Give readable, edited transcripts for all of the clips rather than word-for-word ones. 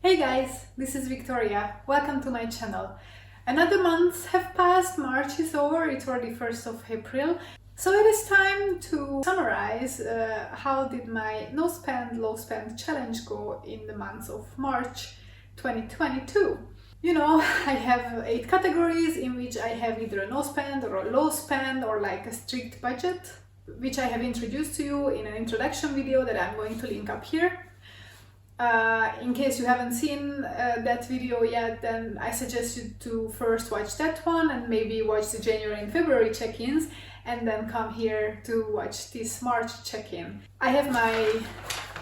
Hey guys, this is Victoria. Welcome to my channel. Another month have passed, March is over, it's already 1st of April. So it is time to summarize how did my no spend, low spend challenge go in the month of March 2022. You know, I have 8 categories in which I have either a no spend or a low spend or like a strict budget, which I have introduced to you in an introduction video that I'm going to link up here. In case you haven't seen that video yet, then I suggest you to first watch that one and maybe watch the January and February check-ins and then come here to watch this March check-in. I have my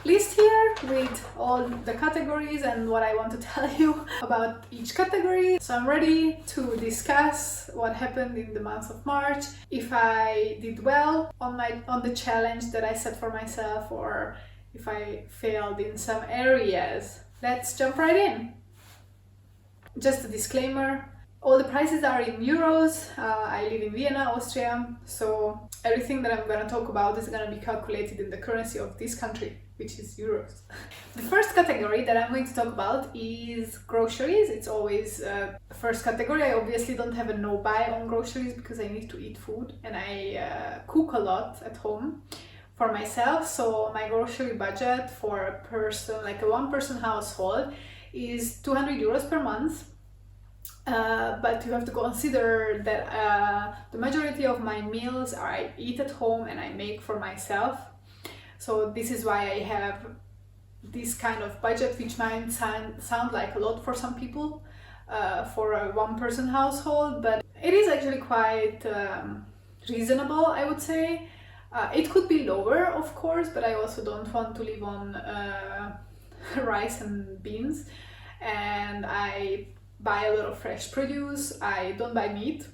list here with all the categories and what I want to tell you about each category. So I'm ready to discuss what happened in the month of March, if I did well on the challenge that I set for myself, or if I failed in some areas. Let's jump right in. Just a disclaimer, all the prices are in euros. I live in Vienna, Austria, so everything that I'm going to talk about is going to be calculated in the currency of this country, which is euros. The first category that I'm going to talk about is groceries. It's always the first category. I obviously don't have a no-buy on groceries because I need to eat food and I cook a lot at home for myself, so my grocery budget for a person, like a one-person household, is 200 euros per month. But you have to consider that the majority of my meals I eat at home and I make for myself. So this is why I have this kind of budget, which might sound like a lot for some people, for a one-person household, but it is actually quite reasonable, I would say. It could be lower, of course, but I also don't want to live on rice and beans, and I buy a lot of fresh produce. I don't buy meat,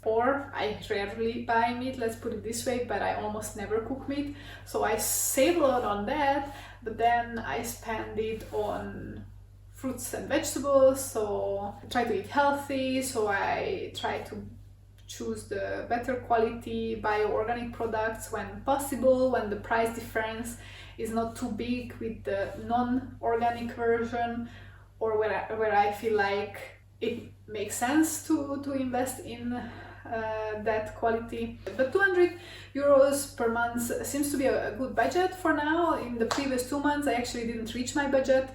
or I rarely buy meat, let's put it this way, but I almost never cook meat, so I save a lot on that, but then I spend it on fruits and vegetables, so I try to eat healthy, so I try to choose the better quality bio-organic products when possible, when the price difference is not too big with the non-organic version, or where I feel like it makes sense to invest in that quality. But 200 euros per month seems to be a good budget for now. In the previous 2 months I actually didn't reach my budget,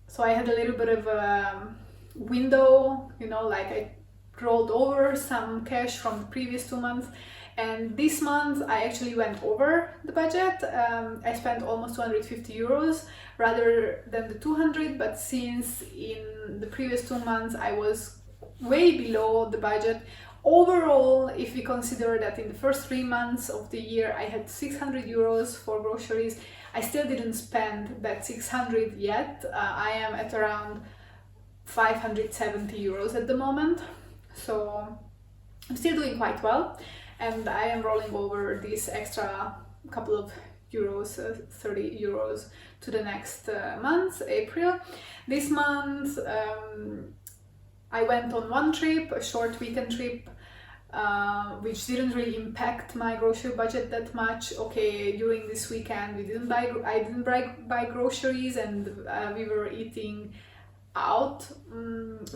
so I had a little bit of a window, you know, like I rolled over some cash from the previous 2 months, and this month I actually went over the budget. I spent almost 250 euros rather than the 200, but since in the previous 2 months I was way below the budget. Overall, if we consider that in the first 3 months of the year I had 600 euros for groceries, I still didn't spend that 600 yet. I am at around 570 euros at the moment. So I'm still doing quite well, and I am rolling over this extra couple of euros, 30 euros, to the next month, April. This month I went on one trip, a short weekend trip, which didn't really impact my grocery budget that much. Okay, during this weekend I didn't buy groceries, and we were eating out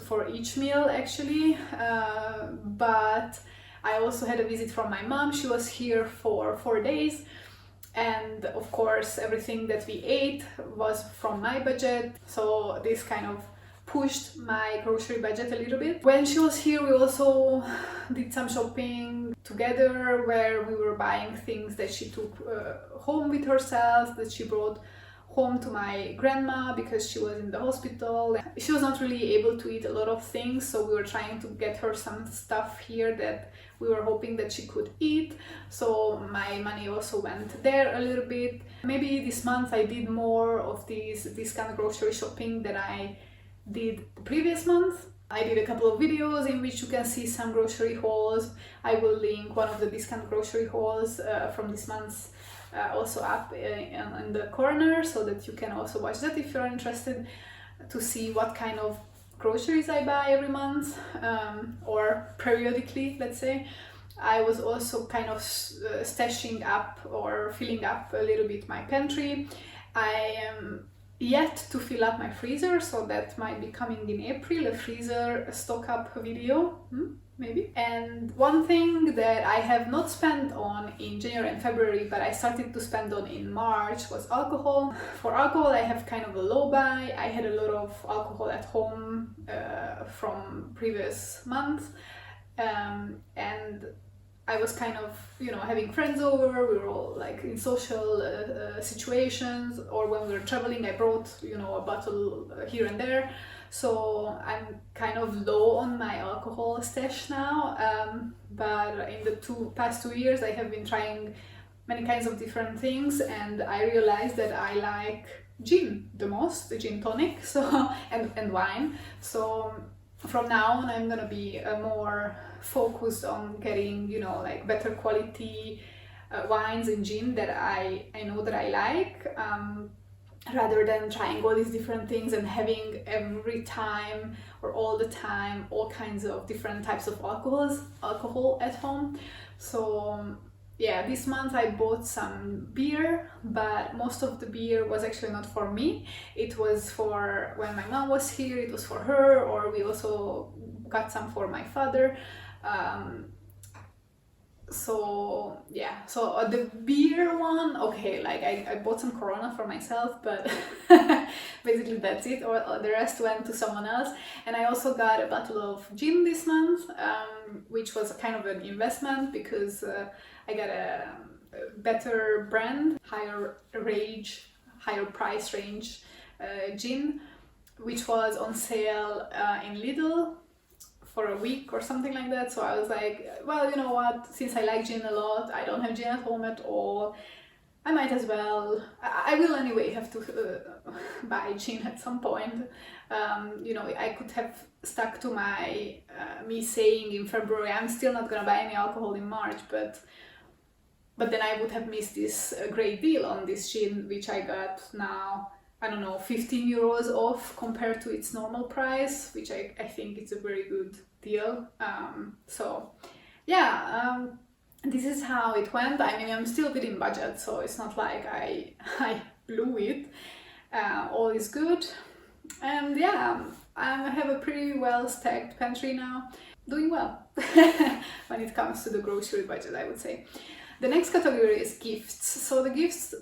for each meal actually, but I also had a visit from my mom. She was here for 4 days, and of course everything that we ate was from my budget, so this kind of pushed my grocery budget a little bit. When she was here we also did some shopping together, where we were buying things that she took home with herself, that she brought home to my grandma because she was in the hospital. She was not really able to eat a lot of things, so we were trying to get her some stuff here that we were hoping that she could eat, so my money also went there a little bit. Maybe this month I did more of this kind of grocery shopping than I did the previous month. I did a couple of videos in which you can see some grocery hauls. I will link one of the discount grocery hauls from this month also up in the corner, so that you can also watch that if you're interested to see what kind of groceries I buy every month, or periodically, let's say. I was also kind of stashing up or filling up a little bit my pantry. I am yet to fill up my freezer, so that might be coming in April, a freezer stock up video, maybe. And one thing that I have not spent on in January and February, but I started to spend on in March, was alcohol. For alcohol, I have kind of a low buy. I had a lot of alcohol at home from previous months, and I was kind of, having friends over. We were all like in social situations, or when we were traveling, I brought, a bottle here and there. So I'm kind of low on my alcohol stash now. But in the past 2 years, I have been trying many kinds of different things, and I realized that I like gin the most, the gin tonic, so and wine. So from now on, I'm gonna be more focused on getting, like better quality wines and gin that I know that I like, rather than trying all these different things and having every time or all the time all kinds of different types of alcohol at home. So yeah, this month I bought some beer, but most of the beer was actually not for me. It was for when my mom was here, it was for her, or we also got some for my father. So yeah, so the beer one, okay, like I bought some Corona for myself, but basically that's it, or the rest went to someone else. And I also got a bottle of gin this month, which was kind of an investment, because I got a better brand, higher price range gin, which was on sale in Lidl for a week or something like that. So I was like, well, you know what, since I like gin a lot, I don't have gin at home at all, I might as well, I will anyway have to buy gin at some point. I could have stuck to my me saying in February I'm still not gonna buy any alcohol in March, but then I would have missed this great deal on this gin, which I got now, I don't know, 15 euros off compared to its normal price, which I think it's a very good deal. So yeah, this is how it went. I mean, I'm still within budget, so it's not like I blew it. All is good. And yeah, I have a pretty well stacked pantry now, doing well when it comes to the grocery budget, I would say. The next category is gifts. So the gifts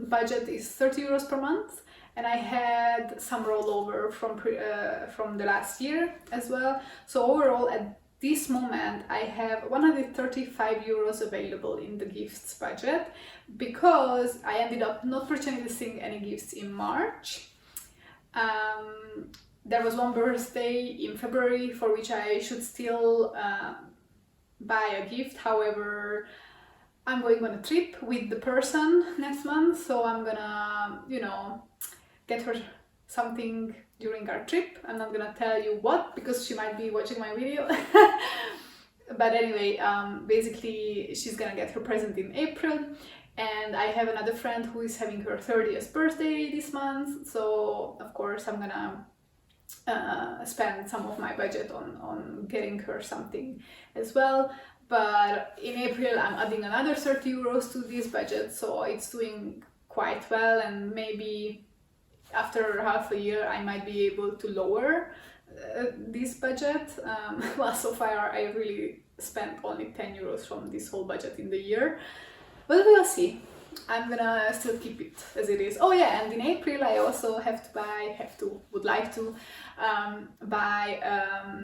budget is 30 euros per month, and I had some rollover from the last year as well. So overall, at this moment, I have 135 euros available in the gifts budget, because I ended up not purchasing any gifts in March. There was one birthday in February for which I should still buy a gift. However, I'm going on a trip with the person next month, so I'm gonna, get her something during our trip. I'm not gonna tell you what, because she might be watching my video. But anyway, basically she's gonna get her present in April, and I have another friend who is having her 30th birthday this month, so of course I'm gonna spend some of my budget on getting her something as well. But in April I'm adding another 30 euros to this budget, so it's doing quite well, and maybe after half a year I might be able to lower this budget. Well, so far I really spent only 10 euros from this whole budget in the year, but we'll see. I'm gonna still keep it as it is. Oh yeah, and in April I also would like to buy,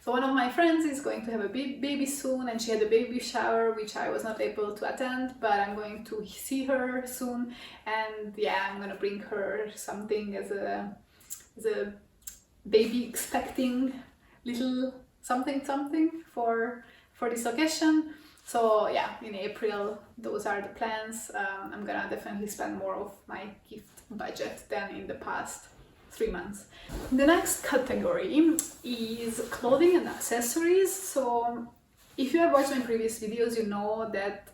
so one of my friends is going to have a baby soon, and she had a baby shower which I was not able to attend, but I'm going to see her soon, and yeah, I'm gonna bring her something as a baby expecting little something for this occasion. So yeah, in April, those are the plans. I'm gonna definitely spend more of my gift budget than in the past 3 months. The next category is clothing and accessories. So if you have watched my previous videos, you know that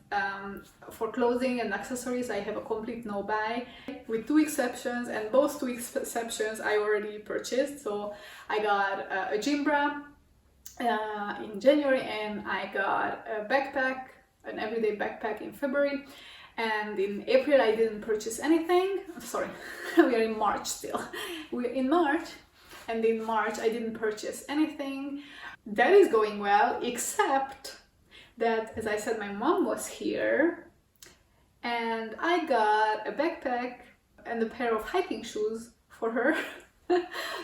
for clothing and accessories I have a complete no buy, with 2 exceptions, and those 2 exceptions I already purchased. So I got a gym bra in January, and I got a backpack, an everyday backpack in February, And in April I didn't purchase anything. Sorry, we are in March still. We're in March, and in March I didn't purchase anything. That is going well, except that, as I said, my mom was here and I got a backpack and a pair of hiking shoes for her.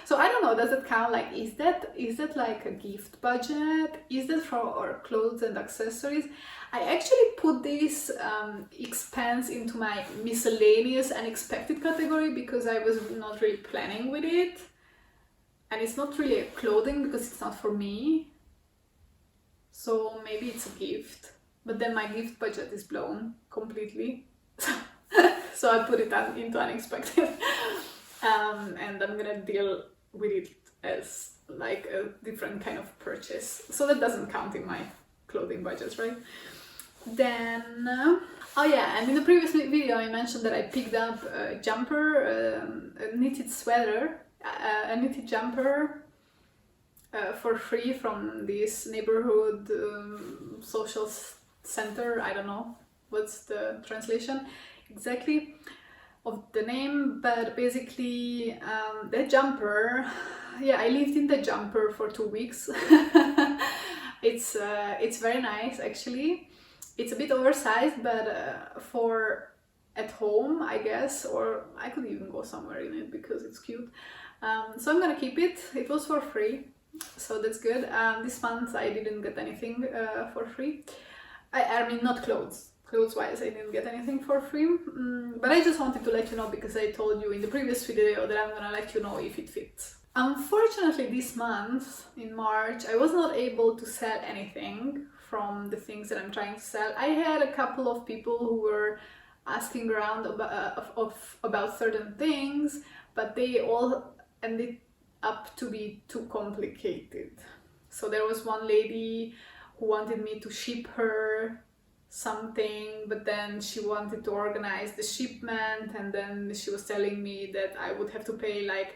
So I don't know, does it count? Like, is that like a gift budget? Is that for our clothes and accessories? I actually put this expense into my miscellaneous unexpected category because I was not really planning with it. And it's not really a clothing because it's not for me. So maybe it's a gift. But then my gift budget is blown completely. So I put it into unexpected. And I'm gonna deal with it as like a different kind of purchase. So that doesn't count in my clothing budgets, right? Then, oh yeah, and in the previous video I mentioned that I picked up a jumper, a knitted sweater, a knitted jumper for free from this neighborhood social center. I don't know what's the translation exactly of the name, but basically the jumper, yeah, I lived in the jumper for 2 weeks. It's very nice actually. It's a bit oversized, but for at home, I guess, or I could even go somewhere in it because it's cute. So I'm gonna keep it. It was for free, so that's good. This month I didn't get anything for free. I mean, not clothes. Clothes-wise, I didn't get anything for free, but I just wanted to let you know because I told you in the previous video that I'm gonna let you know if it fits. Unfortunately, this month, in March, I was not able to sell anything from the things that I'm trying to sell. I had a couple of people who were asking around about certain things, but they all ended up to be too complicated. So there was one lady who wanted me to ship her something, but then she wanted to organize the shipment, and then she was telling me that I would have to pay like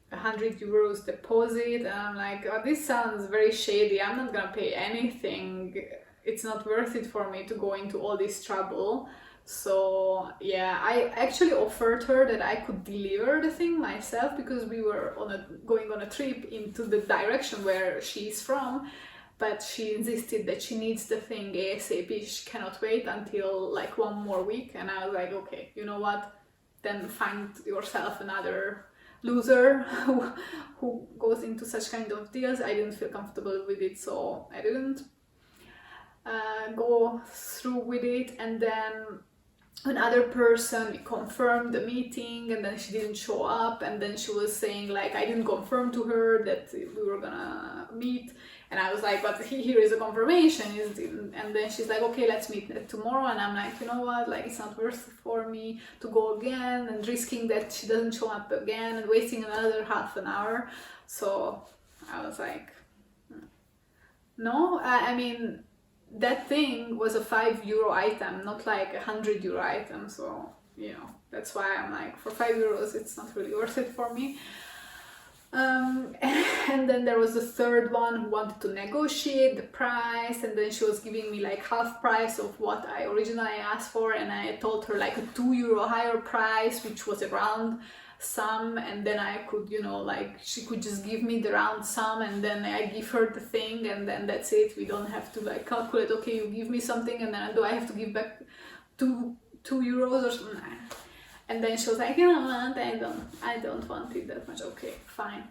100 euros deposit, and I'm like, oh, this sounds very shady. I'm not gonna pay anything. It's not worth it for me to go into all this trouble. So yeah, I actually offered her that I could deliver the thing myself because we were going on a trip into the direction where she's from, but she insisted that she needs the thing ASAP. She cannot wait until like 1 more week. And I was like, okay, you know what? Then find yourself another loser who goes into such kind of deals. I didn't feel comfortable with it, so I didn't go through with it. And then another person confirmed the meeting, and then she didn't show up, and then she was saying like I didn't confirm to her that we were gonna meet, and I was like, but here is a confirmation, and then she's like, okay, let's meet tomorrow. And I'm like, you know what, like it's not worth it for me to go again and risking that she doesn't show up again and wasting another half an hour. So I was like, no, I mean, that thing was a €5 item, not like a €100 item. So, you know, that's why I'm like, for €5, it's not really worth it for me. And then there was the third one who wanted to negotiate the price, and then she was giving me like half price of what I originally asked for, and I told her like a €2 higher price, which was a round sum, and then I could, you know, like she could just give me the round sum, and then I give her the thing, and then that's it. We don't have to like calculate, okay, you give me something and then do I have to give back €2 or something. And then she was like, you know what, I don't want it that much. Okay, fine.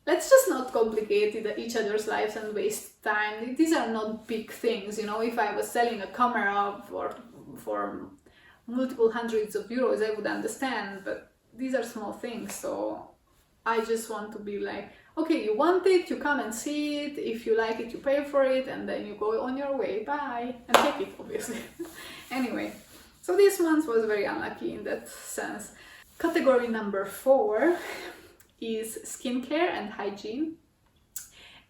Let's just not complicate each other's lives and waste time. These are not big things, you know. If I was selling a camera for multiple hundreds of euros, I would understand, but these are small things. So I just want to be like, okay, you want it, you come and see it. If you like it, you pay for it, and then you go on your way. Bye. And take it, obviously. Anyway. So this month was very unlucky in that sense. Category number 4 is skincare and hygiene.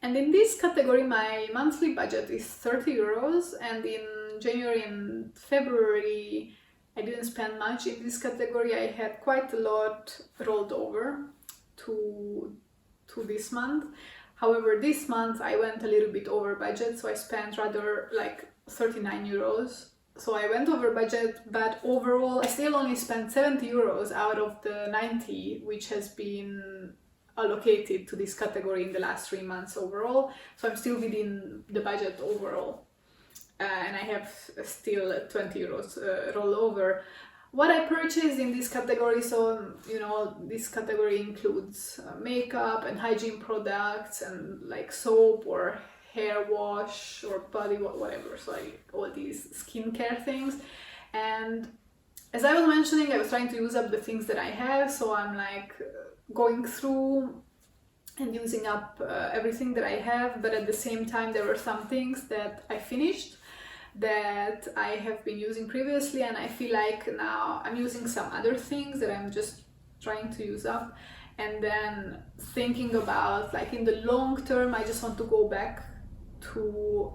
And in this category, my monthly budget is €30, and in January and February, I didn't spend much in this category. I had quite a lot rolled over to this month. However, this month I went a little bit over budget, so I spent rather like €39 So I went over budget, but overall I still only spent 70 euros out of the 90 which has been allocated to this category in the last 3 months overall. So I'm still within the budget overall. And I have still 20 euros rollover. What I purchased in this category, so this category includes makeup and hygiene products and like soap or hair wash or body whatever, so like all these skincare things. And as I was mentioning, I was trying to use up the things that I have, so I'm like going through and using up everything that I have, but at the same time there were some things that I finished that I have been using previously, and I feel like now I'm using some other things that I'm just trying to use up, and then thinking about like in the long term I just want to go back to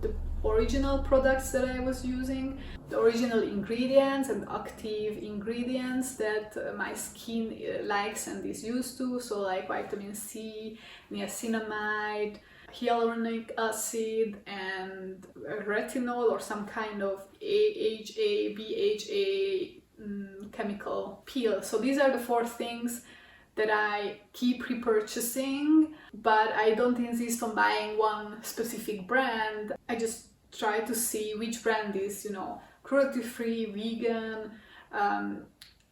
the original products that I was using, the original ingredients and active ingredients that my skin likes and is used to, so like vitamin C, niacinamide, hyaluronic acid and retinol or some kind of AHA, BHA chemical peel. So these are the 4 things that I keep repurchasing, but I don't insist on buying one specific brand. I just try to see which brand is, cruelty-free, vegan,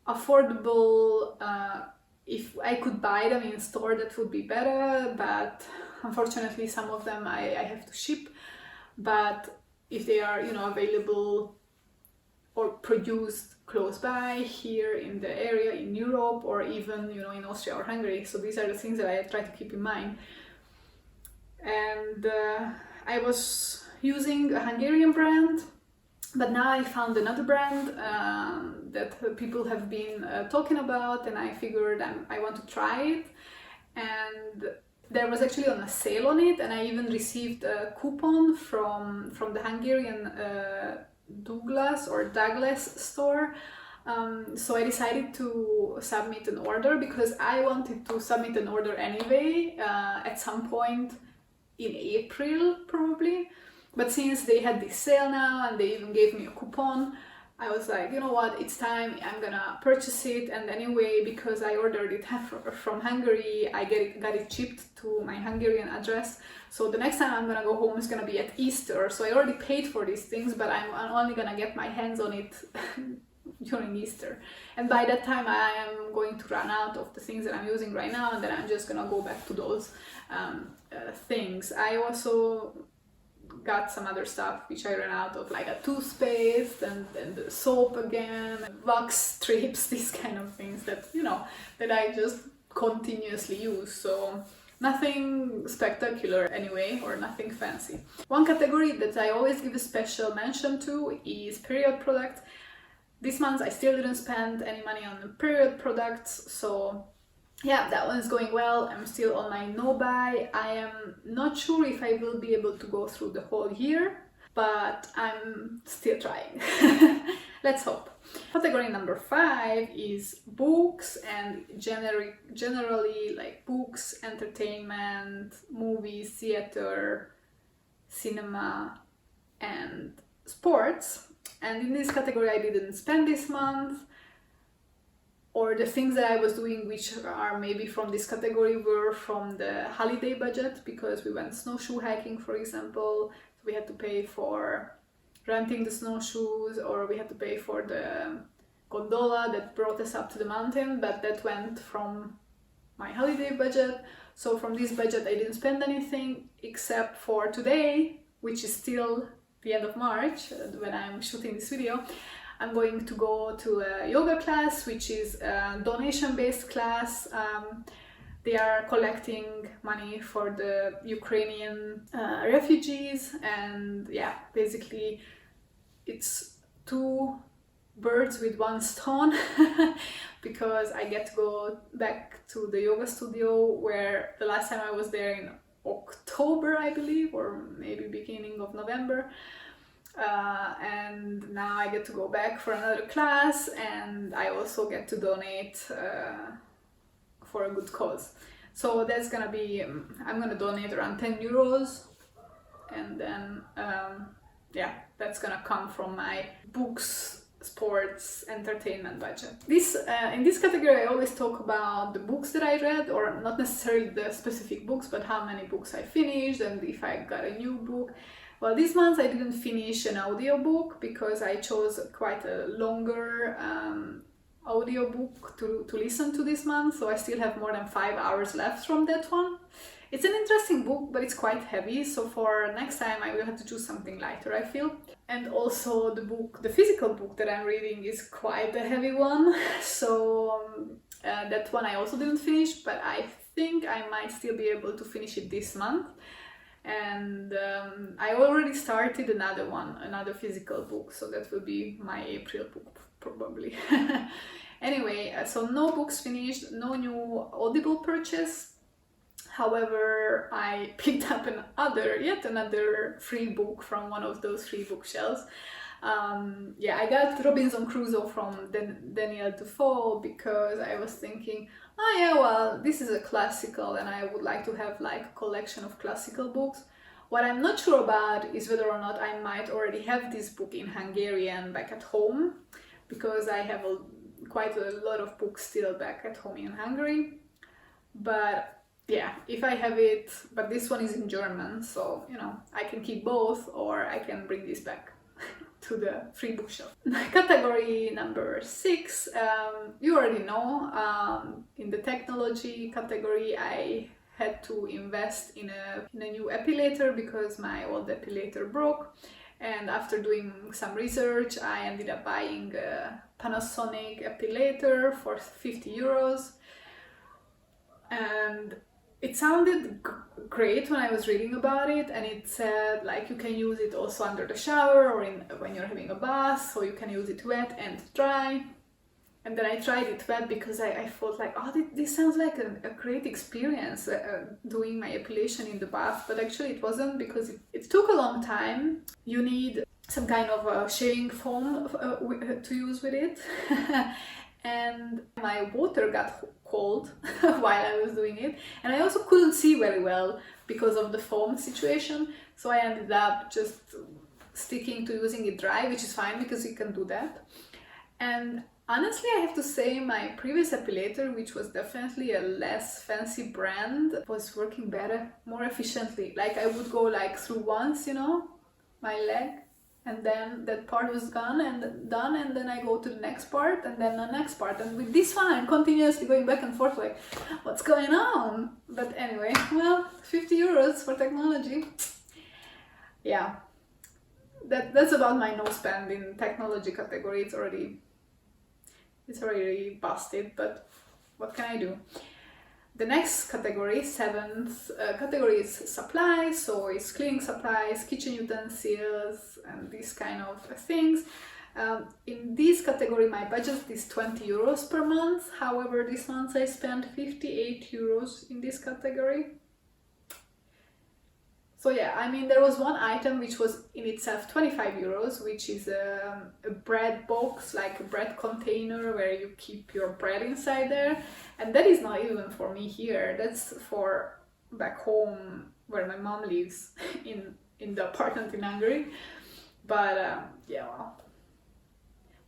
affordable. If I could buy them in store, that would be better, but unfortunately some of them I have to ship. But if they are available or produced close by here in the area in Europe, or even in Austria or Hungary, so these are the things that I try to keep in mind. And I was using a Hungarian brand, but now I found another brand that people have been talking about, and I figured I want to try it. And there was actually on a sale on it, and I even received a coupon from the Hungarian Douglas store. So I decided to submit an order because I wanted to submit an order anyway at some point in April probably. But since they had this sale now and they even gave me a coupon, I was like, you know what, it's time, I'm gonna purchase it. And anyway, because I ordered it from Hungary, I got it shipped to my Hungarian address. So the next time I'm gonna go home is gonna be at Easter. So I already paid for these things, but I'm only gonna get my hands on it during Easter. And by that time I am going to run out of the things that I'm using right now, and then I'm just gonna go back to those things. I also got some other stuff which I ran out of, like a toothpaste and the soap again, and wax strips, these kind of things that that I just continuously use. So nothing spectacular anyway, or nothing fancy. One category that I always give a special mention to is period products. This month I still didn't spend any money on the period products, so yeah, that one's going well. I'm still on my no buy. I am not sure if I will be able to go through the whole year, but I'm still trying. Let's hope. Category number 5 is books, and generally like books, entertainment, movies, theater, cinema, and sports. And in this category I didn't spend this month, or the things that I was doing which are maybe from this category were from the holiday budget, because we went snowshoe hiking, for example. So we had to pay for renting the snowshoes, or we had to pay for the gondola that brought us up to the mountain, but that went from my holiday budget. So from this budget I didn't spend anything except for today, which is still the end of March when I'm shooting this video. I'm going to go to a yoga class, which is a donation-based class. They are collecting money for the Ukrainian refugees, and yeah, basically it's 2 birds with 1 stone because I get to go back to the yoga studio where the last time I was there in October, I believe, or maybe beginning of November. And now I get to go back for another class, and I also get to donate for a good cause. So that's gonna be, I'm gonna donate around 10 euros, and then yeah, that's gonna come from my books, sports, entertainment budget. This in this category I always talk about the books that I read, or not necessarily the specific books, but how many books I finished and if I got a new book. Well, this month I didn't finish an audiobook because I chose quite a longer audiobook to listen to this month, so I still have more than 5 hours left from that one. It's an interesting book, but it's quite heavy, so for next time I will have to choose something lighter, I feel. And also the physical book that I'm reading is quite a heavy one, so that one I also didn't finish, but I think I might still be able to finish it this month. And I already started another physical book, so that will be my April book probably. Anyway, so no books finished, no new Audible purchase. However, I picked up yet another free book from one of those free bookshelves. Yeah, I got Robinson Crusoe from Daniel Defoe because I was thinking, oh yeah, well, this is a classical and I would like to have like a collection of classical books. What I'm not sure about is whether or not I might already have this book in Hungarian back at home, because I have quite a lot of books still back at home in Hungary. But yeah, if I have it, but this one is in German, so you know, I can keep both or I can bring this back to the free bookshelf. Category number 6, you already know, in the technology category I had to invest in a new epilator because my old epilator broke, and after doing some research I ended up buying a Panasonic epilator for 50 euros, and it sounded great when I was reading about it, and it said like you can use it also under the shower or when you're having a bath, so you can use it wet and dry. And then I tried it wet because I thought like, oh, this sounds like a great experience doing my epilation in the bath, but actually it wasn't, because it took a long time. You need some kind of shaving foam to use with it. And my water got cold while I was doing it, and I also couldn't see very well because of the foam situation, so I ended up just sticking to using it dry, which is fine because you can do that. And honestly, I have to say my previous epilator, which was definitely a less fancy brand, was working better, more efficiently. Like I would go like through once, you know, my leg, and then that part was gone and done, and then I go to the next part and then the next part, and with this one I'm continuously going back and forth like, what's going on? But anyway, well, 50 euros for technology. Yeah, that's about my no spend in technology category. It's already busted, but what can I do? The next category, 7th category, is supplies, so it's cleaning supplies, kitchen utensils, and these kind of things. In this category, my budget is 20 euros per month. However, this month I spent 58 euros in this category. So yeah, I mean, there was one item which was in itself 25 euros, which is a bread box, like a bread container where you keep your bread inside there. And that is not even for me here. That's for back home where my mom lives in the apartment in Hungary. But yeah, well,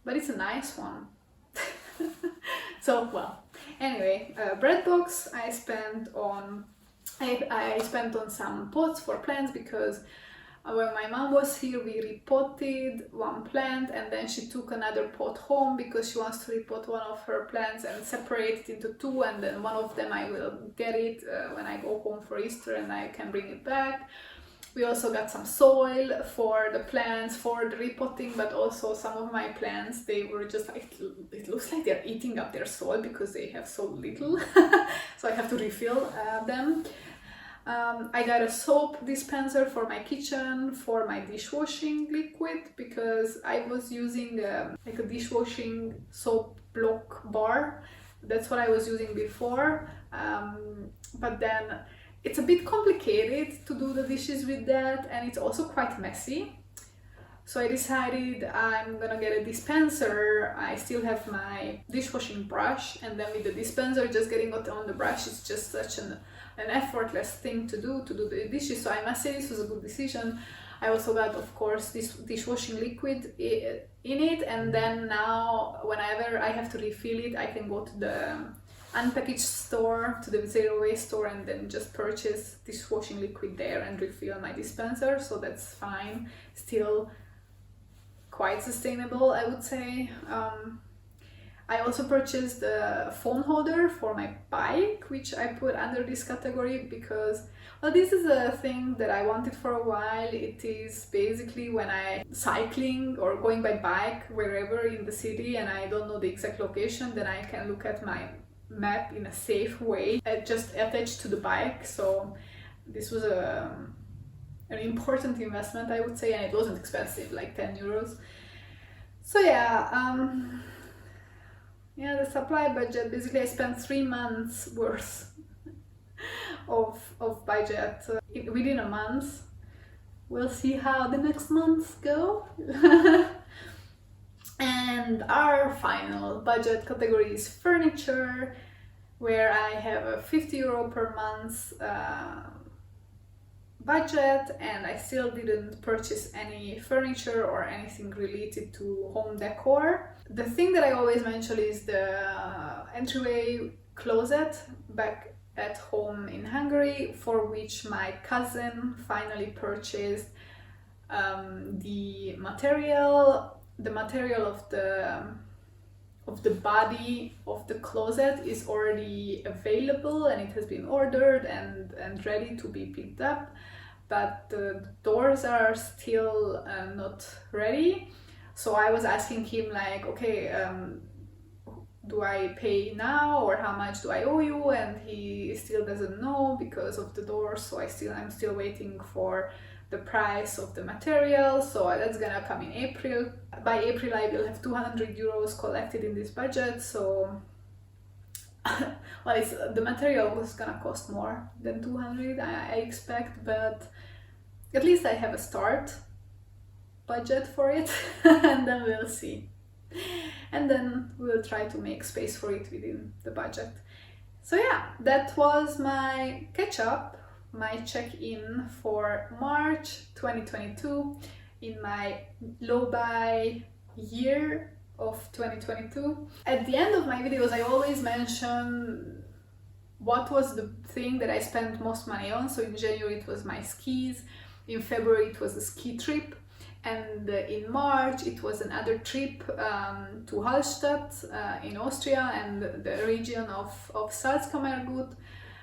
but it's a nice one. So, well, anyway, bread box I spent on some pots for plants, because when my mom was here we repotted one plant, and then she took another pot home because she wants to repot one of her plants and separate it into two, and then one of them I will get it when I go home for Easter and I can bring it back. We also got some soil for the plants for the repotting, but also some of my plants, they were just like, it looks like they're eating up their soil because they have so little. So I have to refill them. I got a soap dispenser for my kitchen, for my dishwashing liquid, because I was using like a dishwashing soap block bar. That's what I was using before, but then it's a bit complicated to do the dishes with that, and it's also quite messy. So I decided I'm gonna get a dispenser. I still have my dishwashing brush, and then with the dispenser, just getting it on the brush is just such an effortless thing to do the dishes. So I must say this was a good decision. I also got, of course, this dishwashing liquid in it, and then now whenever I have to refill it, I can go to the unpackaged store, to the zero waste store, and then just purchase dishwashing liquid there and refill my dispenser, so that's fine. Still quite sustainable, I would say. I also purchased a phone holder for my bike, which I put under this category because, well, this is a thing that I wanted for a while. It is basically when I'm cycling or going by bike wherever in the city and I don't know the exact location, then I can look at my map in a safe way, just attached to the bike. So this was an important investment, I would say, and it wasn't expensive, like 10 euros. So yeah, the supply budget, basically I spent 3 months worth of budget within a month. We'll see how the next months go. And our final budget category is furniture, where I have a 50 euro per month budget, and I still didn't purchase any furniture or anything related to home decor. The thing that I always mention is the entryway closet back at home in Hungary, for which my cousin finally purchased the material of the body of the closet is already available, and it has been ordered and ready to be picked up, but the doors are still not ready. So I was asking him, like, okay, do I pay now or how much do I owe you? And he still doesn't know because of the doors, so I'm still waiting for the price of the material. So that's gonna come in April. By April I will have 200 euros collected in this budget, so well, the material was gonna cost more than 200, I expect, but at least I have a start budget for it. And then we'll see, and then we'll try to make space for it within the budget. So yeah, that was my catch-up, my check-in for March 2022 in my low-buy year of 2022. At the end of my videos I always mention what was the thing that I spent most money on. So in January it was my skis, in February it was a ski trip, and in March it was another trip to Hallstatt in Austria and the region of Salzkammergut.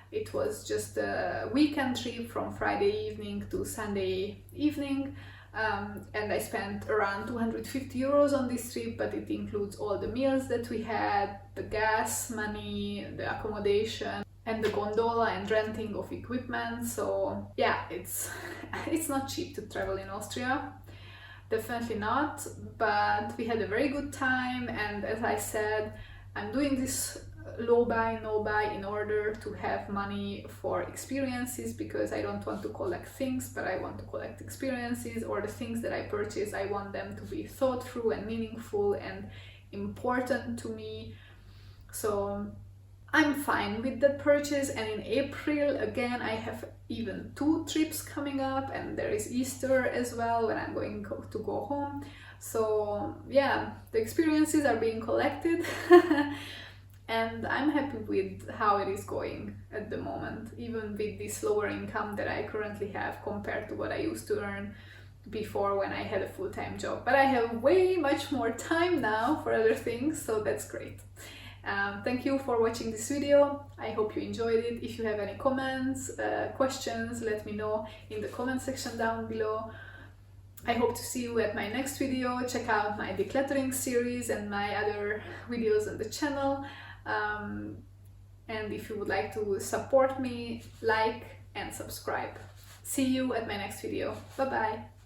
It was just a weekend trip from Friday evening to Sunday evening, and I spent around 250 euros on this trip, but it includes all the meals that we had, the gas money, the accommodation, and the gondola and renting of equipment. So yeah, it's not cheap to travel in Austria, definitely not, but we had a very good time. And as I said, I'm doing this low buy, no buy in order to have money for experiences, because I don't want to collect things, but I want to collect experiences, or the things that I purchase, I want them to be thought through and meaningful and important to me. So I'm fine with that purchase. And in April again I have even 2 trips coming up, and there is Easter as well when I'm going to go home. So yeah, the experiences are being collected. And I'm happy with how it is going at the moment, even with this lower income that I currently have compared to what I used to earn before when I had a full-time job. But I have way much more time now for other things, so that's great. Thank you for watching this video. I hope you enjoyed it. If you have any comments, questions, let me know in the comment section down below. I hope to see you at my next video. Check out my decluttering series and my other videos on the channel. And if you would like to support me, like and subscribe. See you at my next video. Bye bye!